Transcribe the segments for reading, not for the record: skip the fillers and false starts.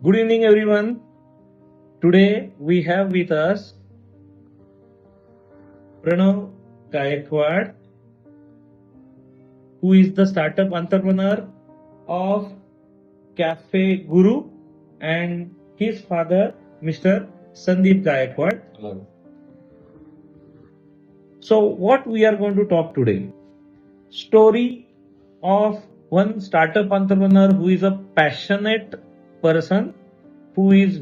Good evening, everyone. Today we have with us Pranav Gayakwad, who is the startup entrepreneur of Cafe Guru, and his father, Mr. Sandeep Gayakwad. Hello. So, what we are going to talk today? Story of one startup entrepreneur who is a passionate person, who is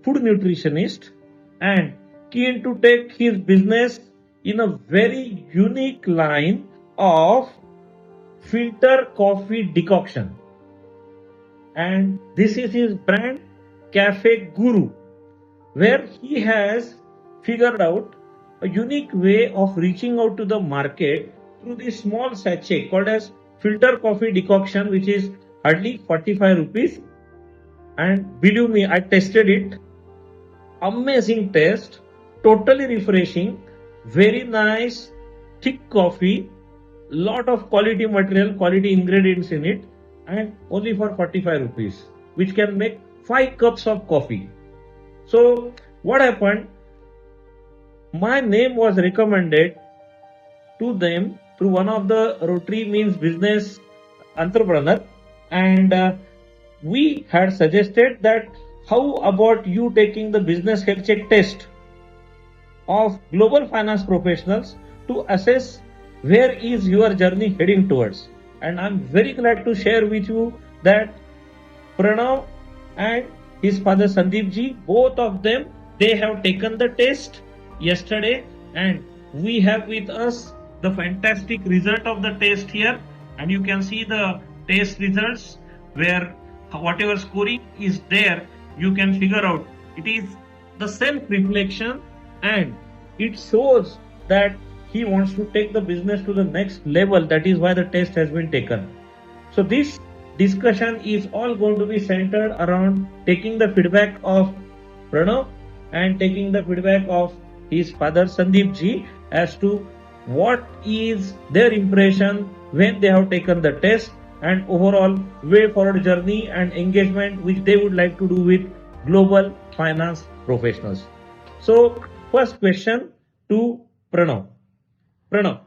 food nutritionist and keen to take his business in a very unique line of filter coffee decoction. And this is his brand Cafe Guru, where he has figured out a unique way of reaching out to the market through this small sachet called as filter coffee decoction, which is hardly 45 rupees. And believe me, I tested it. Amazing taste, totally refreshing, very nice, thick coffee, lot of quality material, quality ingredients in it, and only for 45 rupees, which can make 5 cups of coffee. So, what happened? My name was recommended to them through one of the Rotary means business entrepreneur, and we had suggested that how about you taking the business health check test of global finance professionals to assess where is your journey heading towards. And I'm very glad to share with you that Pranav and his father Sandeep ji, both of them, they have taken the test yesterday, and we have with us the fantastic result of the test here, and you can see the test results where whatever scoring is there, you can figure out it is the self reflection, and it shows that he wants to take the business to the next level. That is why the test has been taken. So this discussion is all going to be centered around taking the feedback of Pranav and taking the feedback of his father Sandeep ji as to what is their impression when they have taken the test, and overall way forward journey and engagement which they would like to do with global finance professionals. So first question to Pranav. Pranav,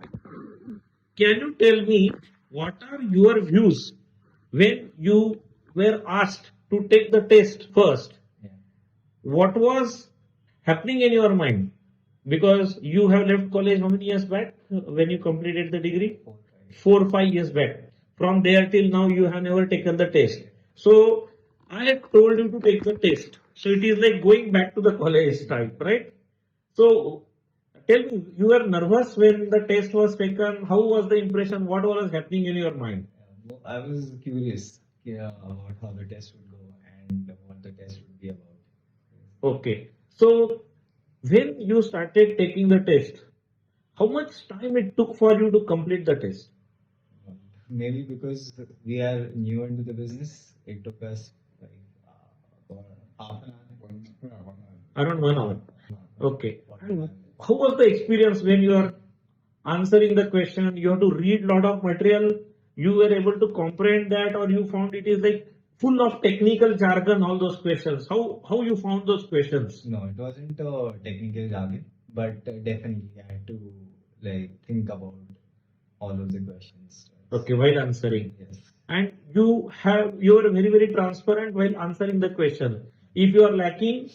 can you tell me what are your views when you were asked to take the test first? What was happening in your mind? Because you have left college how many years back when you completed the degree? 4 or 5 years back. From there till now, you have never taken the test. So I have told you to take the test. So it is like going back to the college type, right? So tell me, you were nervous when the test was taken. How was the impression? What was happening in your mind? I was curious about how the test would go and what the test would be about. Okay. So when you started taking the test, how much time it took for you to complete the test? Maybe because we are new into the business, it took us like about half an hour. Around 1 hour. Okay. And how was the experience when you are answering the question? You have to read a lot of material. You were able to comprehend that, or you found it is like full of technical jargon, all those questions. How you found those questions? No, it wasn't a technical jargon, but definitely I had to like think about all of the questions. Okay, while answering. Yes. And you are very transparent while answering the question. If you are lacking,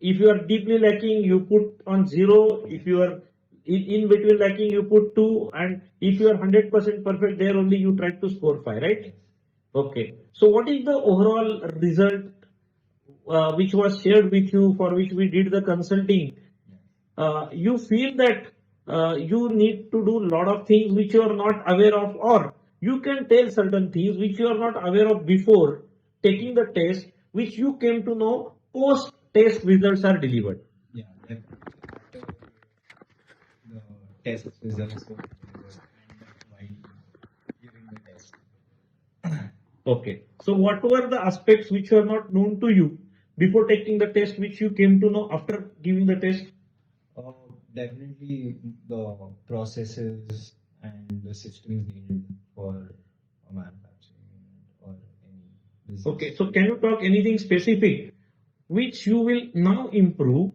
if you are deeply lacking, you put on 0. If you are in between lacking, you put 2. And if you are 100% perfect, there only you try to score 5, right? Okay. So what is the overall result which was shared with you, for which we did the consulting? You feel that you need to do a lot of things which you are not aware of, or you can tell certain things which you are not aware of before taking the test, which you came to know post test results are delivered. Yeah, definitely. After the test results were delivered and while giving the test. Okay. So what were the aspects which were not known to you before taking the test, which you came to know after giving the test? Uh, Definitely the processes and the systems needed for a manufacturing or any business. Okay. So can you talk anything specific which you will now improve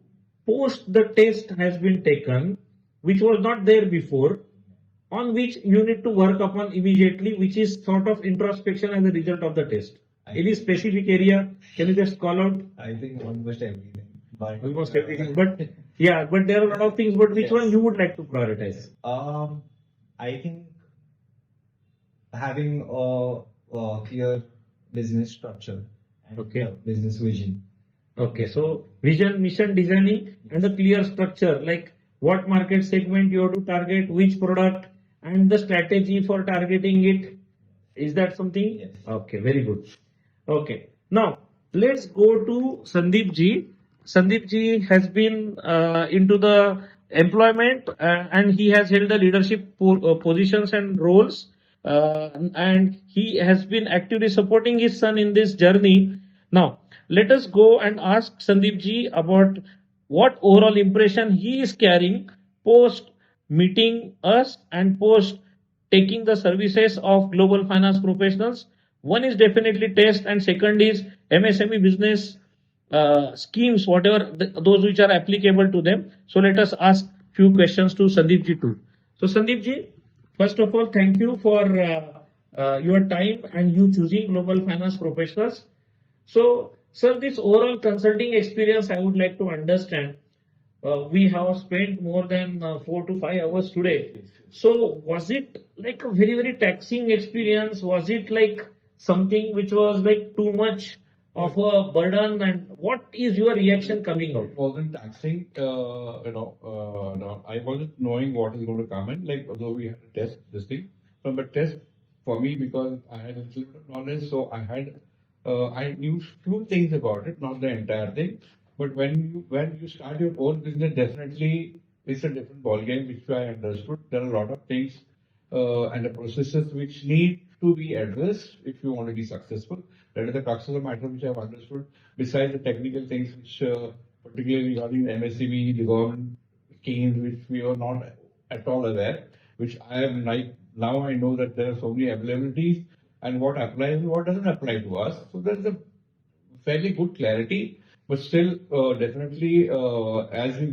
post the test has been taken, which was not there before, on which you need to work upon immediately, which is sort of introspection as a result of the test? Any specific area? Can you just call out? I think almost everything. But, Almost everything. But yeah, but there are a lot of things. But which Yes. one you would like to prioritize? I think having a clear business structure and Okay. a business vision. Okay, so vision, mission, designing, and a clear structure like what market segment you have to target, which product, and the strategy for targeting it. Is that something? Yes. Okay, very good. Okay, now let's go to Sandeep ji. Sandeep ji has been into the employment and he has held the leadership positions and roles. And he has been actively supporting his son in this journey. Now, let us go and ask Sandeep ji about what overall impression he is carrying post meeting us and post taking the services of global finance professionals. One is definitely test, and second is MSME business schemes, whatever those which are applicable to them. So let us ask few questions to Sandeep ji too. So Sandeep ji, first of all, thank you for your time and you choosing global finance professionals. So, sir, this overall consulting experience, I would like to understand. We have spent more than 4 to 5 hours today. So, was it like a very, very taxing experience? Was it like something which was like too much of a burden? And what is your reaction coming out? It wasn't taxing, no, I wasn't knowing what is going to come in. Like, although we had to test this thing, but test for me because I had a little bit of knowledge, so I knew few things about it, not the entire thing. But when you start your own business, definitely it's a different ballgame, which I understood. There are a lot of things and the processes which need to be addressed if you want to be successful. That is the crux of the matter which I have understood. Besides the technical things which, particularly regarding the MSME, the government schemes, which we were not at all aware, which I am like, now I know that there are so many availabilities and what applies and what doesn't apply to us. So there's a fairly good clarity, but still, definitely, as we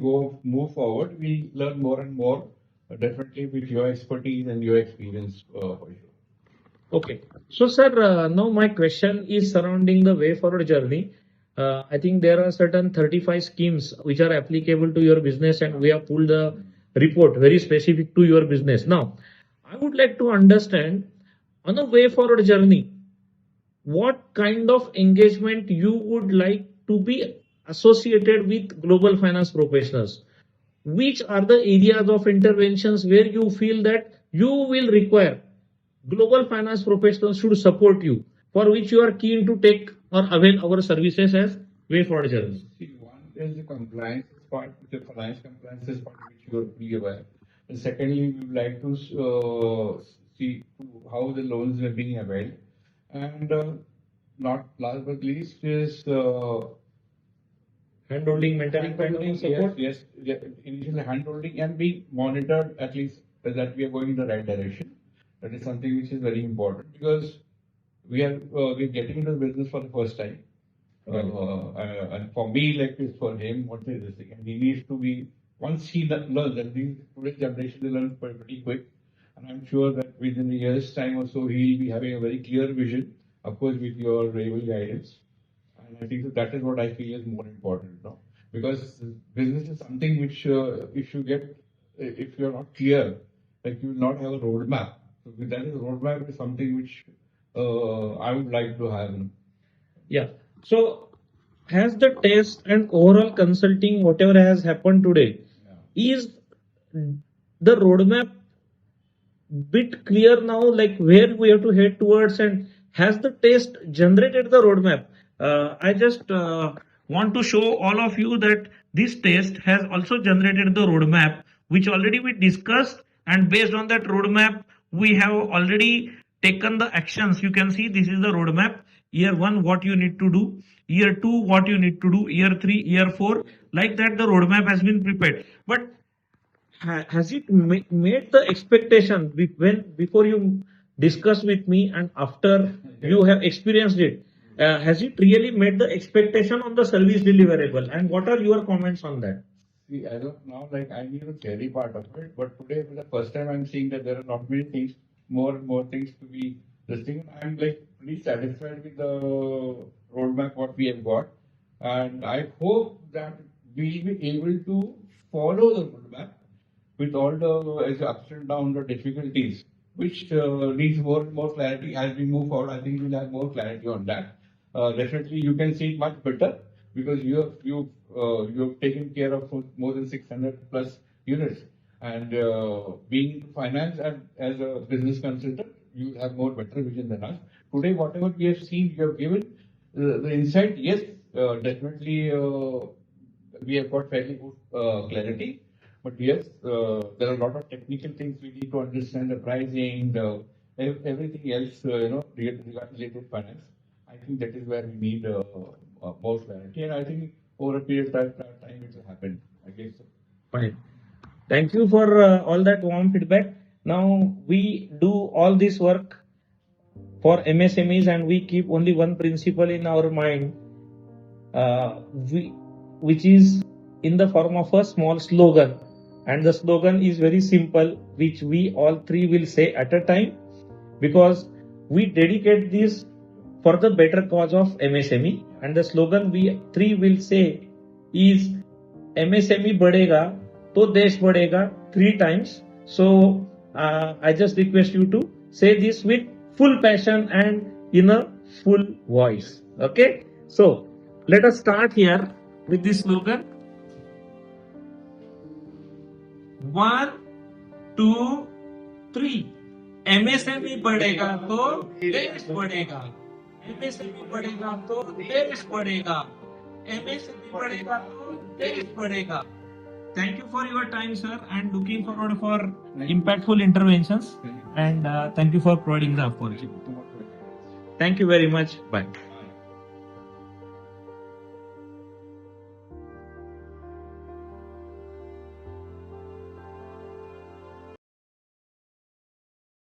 move forward, we learn more and more, definitely with your expertise and your experience, for sure. Okay. So, sir, now my question is surrounding the way forward journey. I think there are certain 35 schemes which are applicable to your business, and we have pulled the report very specific to your business. Now, I would like to understand on a way forward journey, what kind of engagement you would like to be associated with global finance professionals? Which are the areas of interventions where you feel that you will require global finance professionals should support you, for which you are keen to take or avail our services as way forward journey? See, one is the compliance part, the finance compliance is part which you are fully aware. And secondly, we would like to see how the loans are being availed. And not last but least is Handholding, mentoring, handholding, mentoring support. yes, initially handholding and be monitored at least that we are going in the right direction. That is something which is very important because we're getting into the business for the first time. And for me, like it's for him, what is this thing? And he needs to be, once he learns, and these today's generation they learn pretty quick. And I'm sure that within a year's time or so, he'll be having a very clear vision, of course, with your able guidance. And I think that is what I feel is more important now. Because business is something which, if you're not clear, like you will not have a roadmap. So that is roadmap is something which I would like to have. Yeah. So, has the test and overall consulting, whatever has happened today, is the roadmap bit clear now, like where we have to head towards, and has the test generated the roadmap? I just want to show all of you that this test has also generated the roadmap, which already we discussed, and based on that roadmap, we have already taken the actions. You can see this is the roadmap. Year one, what you need to do. Year two, what you need to do. Year three, year four, like that, the roadmap has been prepared. But has it made the expectation when before you discuss with me and after you have experienced it? has it really met the expectation on the service deliverable? And what are your comments on that? See, as of now, like I knew the theory part of it, but today for the first time I'm seeing that there are not many things, more and more things to be listening. I'm like pretty satisfied with the roadmap what we have got, and I hope that we'll be able to follow the roadmap with all the as ups and downs, the difficulties, which needs more and more clarity as we move forward. I think we'll have more clarity on that. Definitely, you can see it much better because you have taken care of more than 600 plus units, and being into finance and as a business consultant, you have more better vision than us. Today, whatever we have seen, you have given the insight. Yes, definitely. We have got fairly good clarity. But yes, there are a lot of technical things we need to understand, the pricing, everything else, related to finance. I think that is where we need more clarity. And I think over a period of time it will happen. I guess so. Fine. Thank you for all that warm feedback. Now we do all this work for MSMEs and we keep only one principle in our mind, uh, we, which is in the form of a small slogan. And the slogan is very simple, which we all three will say at a time, because we dedicate this for the better cause of MSME. And the slogan we three will say is MSME Badega, to Desh Badega 3 times. So I just request you to say this with full passion and in a full voice. Okay. So let us start here with this slogan. 1, 2, 3. MSME बढ़ेगा तो देश बढ़ेगा. MSME बढ़ेगा तो देश बढ़ेगा. MSME बढ़ेगा तो देश बढ़ेगा. Thank you for your time, sir, and looking forward for impactful interventions. And thank you for providing the opportunity. Thank you very much. Bye.